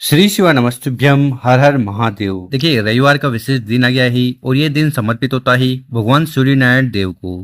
श्री शिव नमस्तुभ्यम हर हर महादेव। देखिए, रविवार का विशेष दिन आ गया है और ये दिन समर्पित होता है भगवान सूर्य नारायण देव को।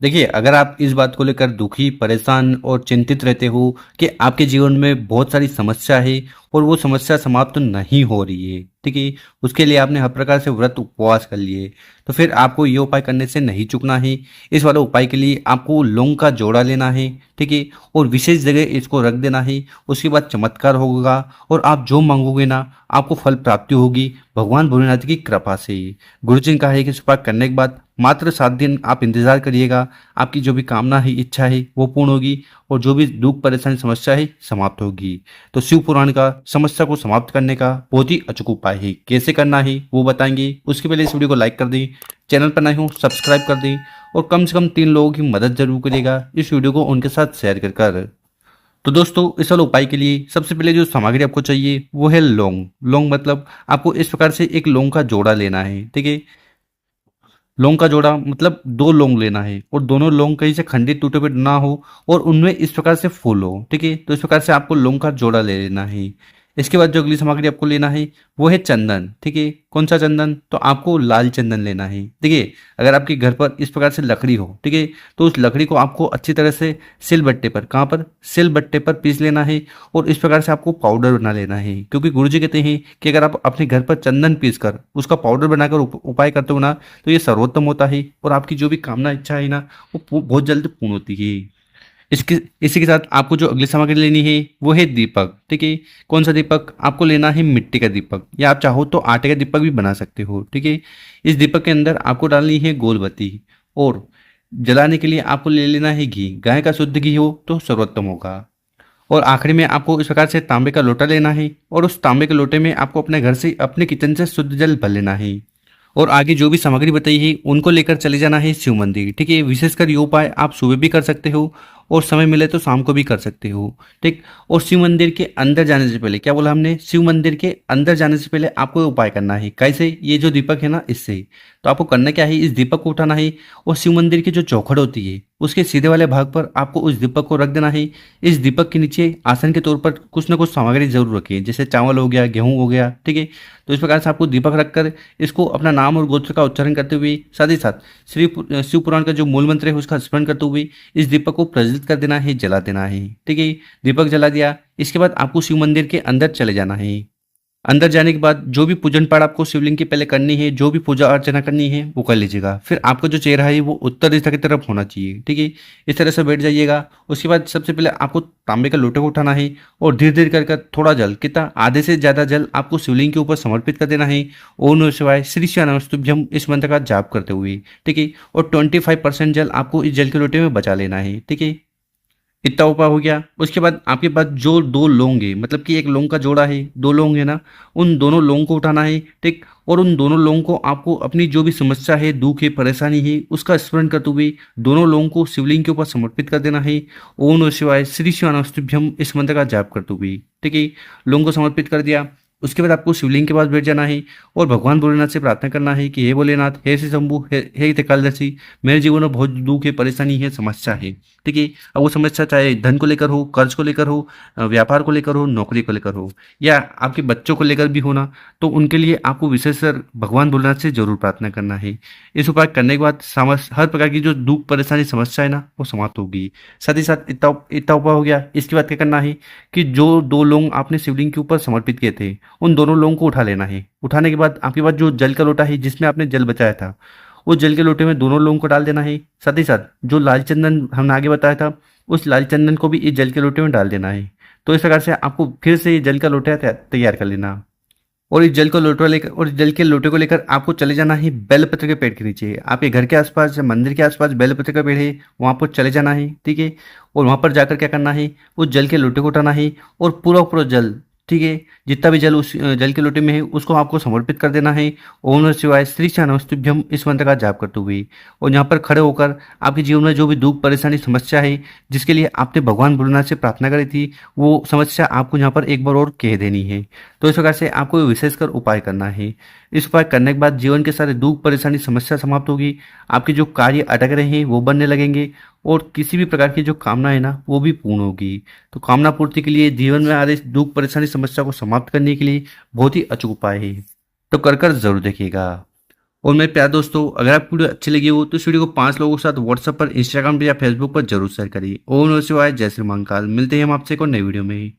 देखिए, अगर आप इस बात को लेकर दुखी, परेशान और चिंतित रहते हो कि आपके जीवन में बहुत सारी समस्या है और वो समस्या समाप्त नहीं हो रही है, ठीक है, उसके लिए आपने हर प्रकार से व्रत उपवास कर लिए, तो फिर आपको ये उपाय करने से नहीं चूकना है। इस वाले उपाय के लिए आपको लौंग का जोड़ा लेना है, ठीक है, और विशेष जगह इसको रख देना है। उसके बाद चमत्कार होगा और आप जो मांगोगे ना, आपको फल प्राप्ति होगी भगवान भोलेनाथ की कृपा से। गुरुजी ने कहा है कि इस उपाय करने के बाद मात्र 7 दिन आप इंतजार करिएगा, आपकी जो भी कामना है, इच्छा है, वो पूर्ण होगी और जो भी दुख, परेशानी, समस्या है, समाप्त होगी। तो शिव पुराण का समस्या को समाप्त करने का बहुत ही अचूक उपाय है। कैसे करना है वो बताएंगे। उसके पहले इस वीडियो को लाइक कर दें, चैनल पर नए हो सब्सक्राइब कर दें और कम से कम 3 लोगों की मदद जरूर करिएगा इस वीडियो को उनके साथ शेयर कर। तो दोस्तों, इस वाले उपाय के लिए सबसे पहले जो सामग्री आपको चाहिए वो है लौंग। लौंग मतलब आपको इस प्रकार से एक लौंग का जोड़ा लेना है, ठीक है। लौंग का जोड़ा मतलब 2 लौंग लेना है और दोनों लौंग कहीं से खंडित टूटे हुए ना हो और उनमें इस प्रकार से फूल हो, ठीक है। तो इस प्रकार से आपको लौंग का जोड़ा ले लेना है। इसके बाद जो अगली सामग्री आपको लेना है वो है चंदन, ठीक है। कौन सा चंदन? तो आपको लाल चंदन लेना है। देखिए, अगर आपके घर पर इस प्रकार से लकड़ी हो, ठीक है, तो उस लकड़ी को आपको अच्छी तरह से सिलबट्टे पर, कहाँ पर? सिलबट्टे पर पीस लेना है और इस प्रकार से आपको पाउडर बना लेना है। क्योंकि गुरुजी कहते हैं कि अगर आप अपने घर पर चंदन पीस कर उसका पाउडर बनाकर उपाय करते हो ना, तो ये सर्वोत्तम होता है और आपकी जो भी कामना, इच्छा है ना, वो बहुत जल्द पूर्ण होती है। इसके इसी के साथ आपको जो अगली सामग्री लेनी है वो है दीपक, ठीक है। कौन सा दीपक? आपको लेना है मिट्टी का दीपक, या आप चाहो तो आटे का दीपक भी बना सकते हो, ठीक है। इस दीपक के अंदर आपको डालनी है गोलबत्ती और जलाने के लिए आपको ले लेना है घी। गाय का शुद्ध घी हो तो सर्वोत्तम होगा। और आखिरी में आपको इस प्रकार से तांबे का लोटा लेना है और उस तांबे के लोटे में आपको अपने घर से, अपने किचन से शुद्ध जल भर लेना है और आगे जो भी सामग्री बताई है उनको लेकर चले जाना है शिव मंदिर, ठीक है। विशेषकर ये उपाय आप सुबह भी कर सकते हो और समय मिले तो शाम को भी कर सकते हो, ठीक। और शिव मंदिर के अंदर जाने से पहले, क्या बोला हमने? शिव मंदिर के अंदर जाने से पहले आपको उपाय करना है। कैसे? ये जो दीपक है ना, इससे। तो आपको करना क्या है, इस दीपक को उठाना है और शिव मंदिर की जो चौखट होती है उसके सीधे वाले भाग पर आपको उस दीपक को रख देना है। इस दीपक के नीचे आसन के तौर पर कुछ ना कुछ सामग्री जरूर रखिए, जैसे चावल हो गया, गेहूं हो गया, ठीक है। तो इस प्रकार से आपको दीपक रखकर इसको अपना नाम और गोत्र का उच्चारण करते हुए, साथ ही साथ श्री शिव पुराण का जो मूल मंत्र है उसका स्मरण करते हुए इस दीपक को प्रज्वलित कर देना है, जला देना है, ठीक है। दीपक जला दिया, इसके बाद आपको शिव मंदिर के अंदर चले जाना है। अंदर जाने के बाद जो भी पूजन पाठ आपको शिवलिंग की पहले करनी है, जो भी पूजा अर्चना करनी है वो कर लीजिएगा। फिर आपका जो चेहरा है वो उत्तर दिशा की तरफ होना चाहिए, ठीक है। इस तरह से बैठ जाइएगा। उसके बाद सबसे पहले आपको तांबे का लोटे को उठाना है और धीरे धीरे कर थोड़ा जल, कितना? आधे से ज़्यादा जल आपको शिवलिंग के ऊपर समर्पित कर देना है। ओम नमः शिवाय, श्री शिव नमस्तुभ्यम इस मंत्र का जाप करते हुए, ठीक है। और 25% जल आपको इस जल के लोटे में बचा लेना है, ठीक है। इतना उपाय हो गया। उसके बाद आपके पास जो 2 लौंग है, मतलब कि एक लौंग का जोड़ा है, 2 लौंग है ना, उन दोनों लौंग को उठाना है, ठीक। और उन दोनों लौंग को आपको अपनी जो भी समस्या है, दुख है, परेशानी है, उसका स्मरण करते हुए दोनों लौंग को शिवलिंग के ऊपर समर्पित कर देना है। ओम नमः शिवाय, श्री शिव नमस्तुभ्यम इस मंत्र का जाप करते हुए, ठीक है। लौंग को समर्पित कर दिया। उसके बाद आपको शिवलिंग के पास बैठ जाना है और भगवान भोलेनाथ से प्रार्थना करना है कि हे भोलेनाथ, हे श्री शंभु, हे त्रिकालदर्शी, मेरे जीवन में बहुत दुख है, परेशानी है, समस्या है, ठीक है। अब वो समस्या चाहे धन को लेकर हो, कर्ज को लेकर हो, व्यापार को लेकर हो, नौकरी को लेकर हो, या आपके बच्चों को लेकर भी होना, तो उनके लिए आपको विशेषकर भगवान भोलेनाथ से जरूर प्रार्थना करना है। इस उपाय करने के बाद हर प्रकार की जो दुख, परेशानी, समस्या है ना, वो समाप्त होगी। साथ ही साथ इतना उपाय हो गया। इसके बाद क्या करना है कि जो 2 लौंग आपने शिवलिंग के ऊपर समर्पित किए थे उन दोनों लौंग को उठा लेना है। उठाने के बाद आपके पास जो जल का लोटा है जिसमें आपने जल बचाया था, उस जल के लोटे में दोनों लौंग को डाल देना है। साथ ही साथ जो लाल चंदन हमने आगे बताया था, उस लाल चंदन को भी इस जल के लोटे में डाल देना है। तो इस प्रकार से आपको फिर से ये जल का लोटा तैयार कर लेना और इस जल के लोटे को लेकर आपको चले जाना है बेलपत्र के पेड़ के नीचे। आपके घर के आसपास, मंदिर के आसपास बेलपत्र का पेड़ है, वहां पर चले जाना है, ठीक है। और वहां पर जाकर क्या करना है, उस जल के लोटे को उठाना है और पूरा पूरा जल, ठीक है, जितना भी जल उस जल के लोटे में है उसको आपको समर्पित कर देना है। ओम नमः शिवाय, श्री शिव नमस्तुभ्यम इस मंत्र का जाप करते हुए और यहाँ पर खड़े होकर आपके जीवन में जो भी दुख, परेशानी, समस्या है जिसके लिए आपने भगवान भोलेनाथ से प्रार्थना करी थी, वो समस्या आपको यहाँ पर एक बार और कह देनी है। तो इस प्रकार से आपको विशेषकर उपाय करना है। इस उपाय करने के बाद जीवन के सारे दुख, परेशानी, समस्या समाप्त होगी। आपके जो कार्य अटक रहे हैं वो बनने लगेंगे और किसी भी प्रकार की जो कामना है ना, वो भी पूर्ण होगी। तो कामना पूर्ति के लिए, जीवन में आ रही दुख, परेशानी, समस्या को समाप्त करने के लिए बहुत ही अचूक उपाय है, तो कर जरूर देखिएगा। और मेरे प्यारे दोस्तों, अगर आपको वीडियो अच्छी लगी हो तो इस वीडियो को 5 लोगों के साथ व्हाट्सएप पर, इंस्टाग्राम पर या फेसबुक पर जरूर शेयर करिए। ओम नमः शिवाय, जय श्री महाकाल। मिलते हैं हम आपसे एक और नई वीडियो में।